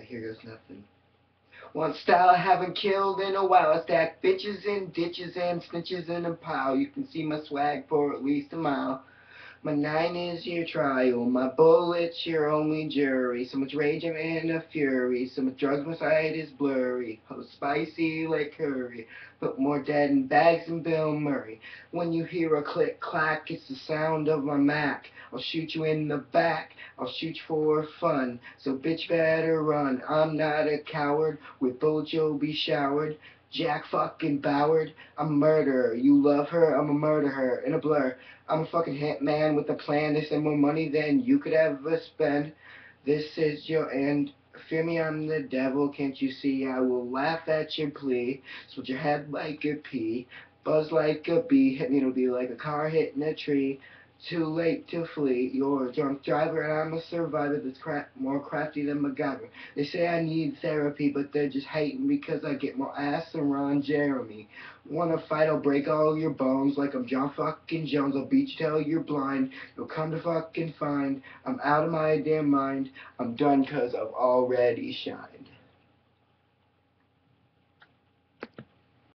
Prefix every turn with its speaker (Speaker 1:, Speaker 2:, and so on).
Speaker 1: here goes nothing. One style I haven't killed in a while. I stack bitches in ditches and snitches in a pile. You can see my swag for at least a mile. My 9 is your trial, my bullet's your only jury. So much rage I'm in a fury, so much drugs my sight is blurry. Oh, spicy like curry, put more dead in bags than Bill Murray. When you hear a click clack, it's the sound of my Mac. I'll shoot you in the back, I'll shoot you for fun. So bitch better run, I'm not a coward, with bullets you'll be showered. Jack fucking Boward, I'm a murderer. You love her, I'm a murder her in a blur. I'm a fucking hitman with a plan to send more money than you could ever spend. This is your end. Fear me, I'm the devil, can't you see? I will laugh at your plea. Split your head like a pea. Buzz like a bee. Hit me, it'll be like a car hitting a tree. Too late to flee. You're a drunk driver and I'm a survivor that's more crafty than MacGyver. They say I need therapy, but they're just hating because I get more ass than Ron Jeremy. Wanna fight, I'll break all your bones like I'm John fucking Jones. I'll beat you till you're blind. You'll come to fucking find I'm out of my damn mind. I'm done 'cause I've already shined.